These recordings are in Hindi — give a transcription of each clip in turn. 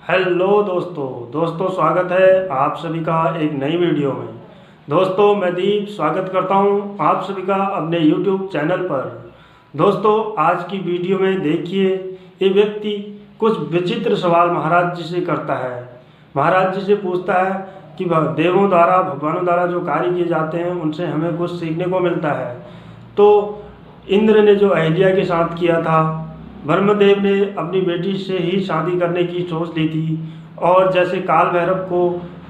हेलो दोस्तों स्वागत है आप सभी का एक नई वीडियो में। दोस्तों मैं दीप स्वागत करता हूं आप सभी का अपने यूट्यूब चैनल पर। दोस्तों आज की वीडियो में देखिए, ये व्यक्ति कुछ विचित्र सवाल महाराज जी से करता है। महाराज जी से पूछता है कि देवों द्वारा भगवानों द्वारा जो कार्य किए जाते हैं उनसे हमें कुछ सीखने को मिलता है। तो इंद्र ने जो अहिल्या के साथ किया था, ब्रह्मदेव ने अपनी बेटी से ही शादी करने की सोच ली थी, और जैसे काल भैरव को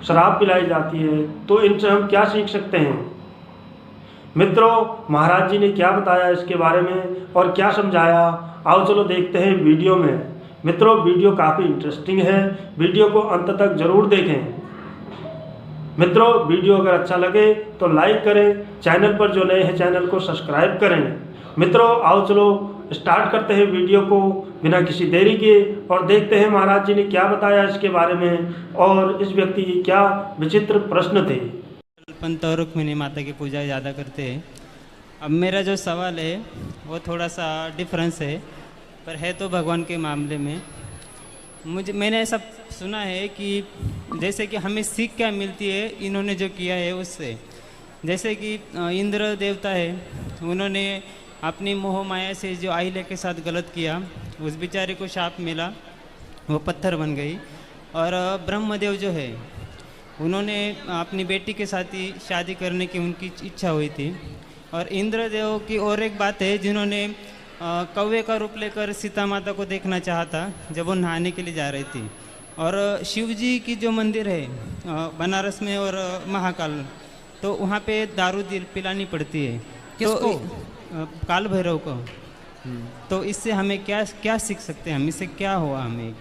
शराब पिलाई जाती है, तो इनसे हम क्या सीख सकते हैं। मित्रों, महाराज जी ने क्या बताया इसके बारे में और क्या समझाया, आओ चलो देखते हैं वीडियो में। मित्रों, वीडियो काफ़ी इंटरेस्टिंग है, वीडियो को अंत तक जरूर देखें। मित्रों, वीडियो अगर अच्छा लगे तो लाइक करें, चैनल पर जो नए हैं चैनल को सब्सक्राइब करें। मित्रों आओ चलो स्टार्ट करते हैं वीडियो को बिना किसी देरी के, और देखते हैं महाराज जी ने क्या बताया इसके बारे में और इस व्यक्ति की क्या विचित्र प्रश्न थे। पंत और रुक्मिणी माता की पूजा ज़्यादा करते हैं। अब मेरा जो सवाल है वो थोड़ा सा डिफरेंस है, पर है तो भगवान के मामले में। मैंने ऐसा सुना है कि जैसे कि हमें सीख क्या मिलती है इन्होंने जो किया है उससे। जैसे कि इंद्र देवता है, उन्होंने अपनी मोह माया से जो अहिल्या के साथ गलत किया, उस बेचारे को शाप मिला, वो पत्थर बन गई। और ब्रह्मदेव जो है, उन्होंने अपनी बेटी के साथ ही शादी करने की उनकी इच्छा हुई थी। और इंद्रदेव की और एक बात है, जिन्होंने कौवे का रूप लेकर सीता माता को देखना चाहा था जब वो नहाने के लिए जा रही थी। और शिव जी की जो मंदिर है बनारस में और महाकाल, तो वहाँ पे दारू पिलानी पड़ती है। किसको? काल भैरव को। तो इससे हमें क्या क्या सीख सकते हैं हम, इससे क्या हुआ हमें?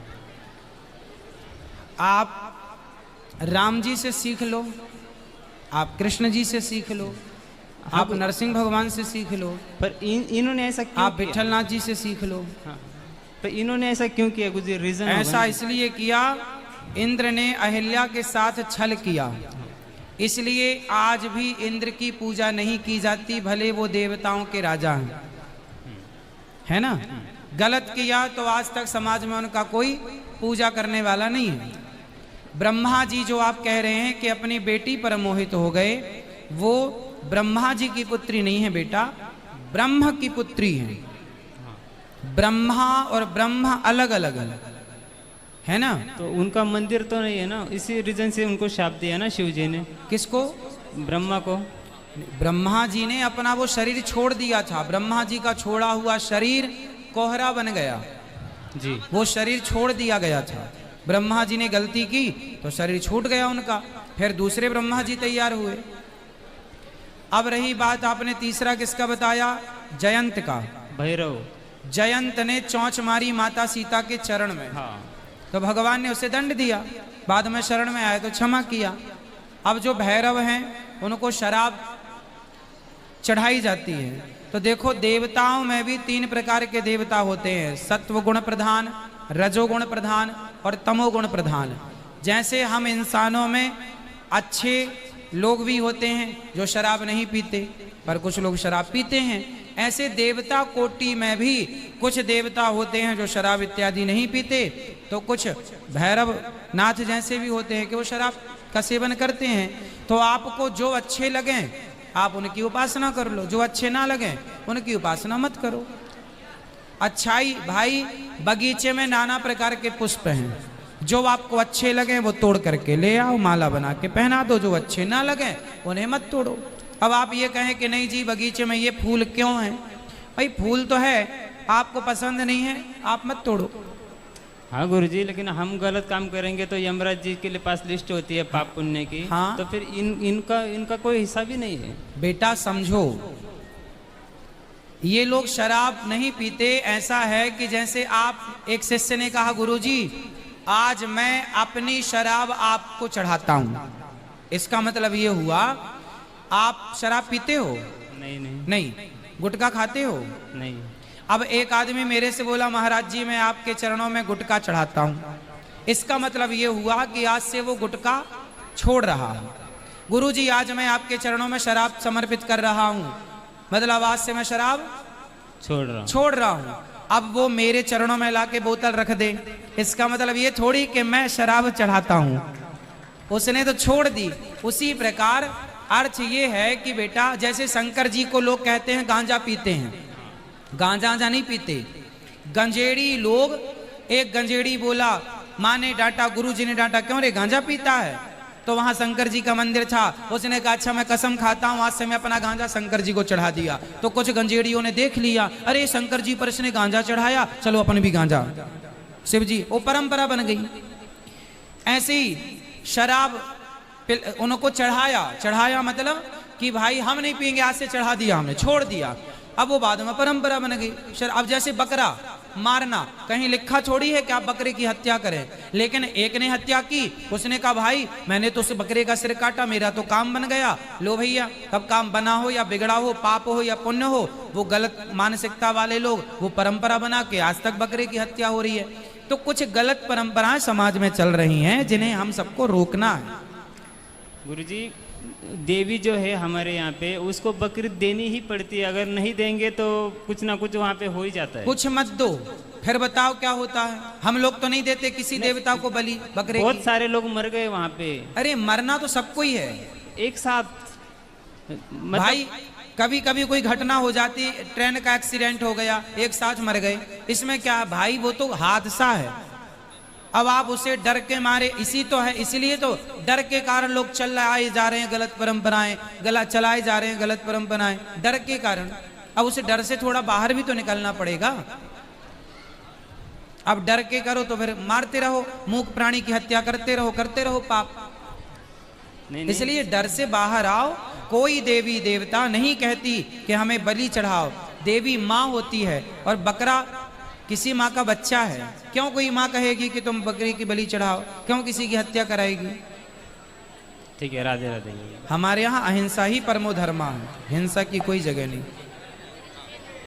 आप राम जी से सीख लो, आप कृष्ण जी से सीख लो, आप नरसिंह भगवान से सीख लो, पर इन्होंने ऐसा क्यों आप किया? विठलनाथ जी से सीख लो। हाँ, तो इन्होंने ऐसा क्यों किया? कुछ रीजन ऐसा इसलिए किया, इंद्र ने अहिल्या के साथ छल किया, इसलिए आज भी इंद्र की पूजा नहीं की जाती, भले वो देवताओं के राजा हैं, है ना। गलत किया तो आज तक समाज में उनका कोई पूजा करने वाला नहीं है। ब्रह्मा जी जो आप कह रहे हैं कि अपनी बेटी पर मोहित हो गए, वो ब्रह्मा जी की पुत्री नहीं है बेटा, ब्रह्म की पुत्री है। ब्रह्मा और ब्रह्म अलग अलग है ना। तो उनका मंदिर तो नहीं है ना, इसी रीजन से उनको शाप दिया ना शिव जी ने। किसको? ब्रह्मा को। ब्रह्मा जी ने अपना वो शरीर छोड़ दिया था, ब्रह्मा जी का छोड़ा हुआ शरीर कोहरा बन गया जी, वो शरीर छोड़ दिया गया था। ब्रह्मा जी ने गलती की तो शरीर छूट गया उनका, फिर दूसरे ब्रह्मा जी तैयार हुए। अब रही बात, आपने तीसरा किसका बताया? जयंत का। भैरव। जयंत ने चोंच मारी माता सीता के चरण में, हाँ, तो भगवान ने उसे दंड दिया, बाद में शरण में आए तो क्षमा किया। अब जो भैरव हैं उनको शराब चढ़ाई जाती है। तो देखो, देवताओं में भी 3 प्रकार के देवता होते हैं, सत्व गुण प्रधान, रजोगुण प्रधान और तमोगुण प्रधान। जैसे हम इंसानों में अच्छे लोग भी होते हैं जो शराब नहीं पीते, पर कुछ लोग शराब पीते हैं, ऐसे देवता कोटि में भी कुछ देवता होते हैं जो शराब इत्यादि नहीं पीते, तो कुछ भैरव नाथ जैसे भी होते हैं कि वो शराब का सेवन करते हैं। तो आपको जो अच्छे लगें आप उनकी उपासना कर लो, जो अच्छे ना लगें उनकी उपासना मत करो। अच्छाई भाई, बगीचे में नाना प्रकार के पुष्प हैं, जो आपको अच्छे लगें वो तोड़ करके ले आओ, माला बना के पहना दो, जो अच्छे ना लगें उन्हें मत तोड़ो। अब आप ये कहें कि नहीं जी बगीचे में ये फूल क्यों है? भाई फूल तो है, आपको पसंद नहीं है आप मत तोड़ो। हाँ गुरुजी, लेकिन हम गलत काम करेंगे तो यमराज जी के लिए पास लिस्ट होती है पाप पुण्य की। हाँ, तो फिर इनका कोई हिस्सा भी नहीं है। बेटा समझो, ये लोग शराब नहीं पीते। ऐसा है कि जैसे आप, एक शिष्य ने कहा गुरुजी आज मैं अपनी शराब आपको चढ़ाता हूं, इसका मतलब ये हुआ आप शराब पीते हो? नहीं नहीं नहीं। गुटखा खाते हो? नहीं। अब एक आदमी मेरे से बोला महाराज जी मैं आपके चरणों में गुटखा चढ़ाता हूं, इसका मतलब ये हुआ कि आज से वो गुटखा छोड़ रहा है। गुरुजी आज मैं आपके चरणों में शराब समर्पित कर रहा हूं, मतलब आज से मैं शराब छोड़ रहा हूँ। छोड़ रहा हूं। अब वो मेरे चरणों में लाके बोतल रख दे, इसका मतलब ये थोड़ी कि मैं शराब चढ़ाता हूं, उसने तो छोड़ दी। उसी प्रकार अर्थ ये है कि बेटा जैसे शंकर जी को लोग कहते हैं गांजा पीते हैं, गांजा नहीं पीते, गंजेड़ी लोग। एक गंजेड़ी बोला, माँ ने डांटा, गुरु जी ने डांटा, क्यों रे गांजा पीता है? तो वहां शंकर जी का मंदिर था, उसने कहा अच्छा मैं कसम खाता हूं आज से मैं अपना गांजा शंकर जी को चढ़ा दिया। तो कुछ गंजेड़ियों ने देख लिया, अरे शंकर जी पर इसने गांजा चढ़ाया, चलो अपन भी गांजा, शिव जी, वो परंपरा बन गई। ऐसे ही शराब उनको चढ़ाया मतलब कि भाई हम नहीं पिएंगे, आज से चढ़ा दिया हमने, छोड़ दिया। अब वो बाद में परंपरा बन गई। अब जैसे बकरा मारना, कहीं लिखा थोड़ी है कि आप बकरे की हत्या करें, लेकिन एक ने हत्या की, उसने कहा भाई मैंने तो उस बकरे का सिर काटा, मेरा तो काम बन गया। लो भैया, अब काम बना हो या बिगड़ा हो, पाप हो या पुण्य हो, वो गलत मानसिकता वाले लोग वो परंपरा बना के आज तक बकरे की हत्या हो रही है। तो कुछ गलत परंपराएं समाज में चल रही हैं जिन्हें हम सबको रोकना है। गुरुजी, देवी जो है हमारे यहाँ पे, उसको बकरी देनी ही पड़ती है, अगर नहीं देंगे तो कुछ ना कुछ वहाँ पे हो ही जाता है। कुछ मत दो, फिर बताओ क्या होता है। हम लोग तो नहीं देते किसी देवता को बलि बकरे बहुत की। सारे लोग मर गए वहाँ पे अरे मरना तो सबको ही है एक साथ, भाई। कभी कभी कोई घटना हो जाती, ट्रेन का एक्सीडेंट हो गया, एक साथ मर गए, इसमें क्या है भाई, वो तो हादसा है। अब आप उसे डर के मारे, इसी तो है, इसलिए तो डर के कारण लोग चलाए जा रहे हैं गलत परंपराएं, चलाए जा रहे हैं गलत परंपराएं, डर के कारण। अब उसे डर से थोड़ा बाहर भी तो निकलना पड़ेगा। अब डर के करो तो फिर मारते रहो, मूक प्राणी की हत्या करते रहो पाप। इसलिए डर से बाहर आओ। कोई देवी देवता नहीं कहती कि हमें बलि चढ़ाओ, देवी माँ होती है और बकरा किसी माँ का बच्चा है। क्यों कोई माँ कहेगी कि तुम बकरी की बलि चढ़ाओ? क्यों किसी की हत्या कराएगी? ठीक है, राधे राधे। हमारे यहाँ अहिंसा ही परमो धर्मा है, हिंसा की कोई जगह नहीं।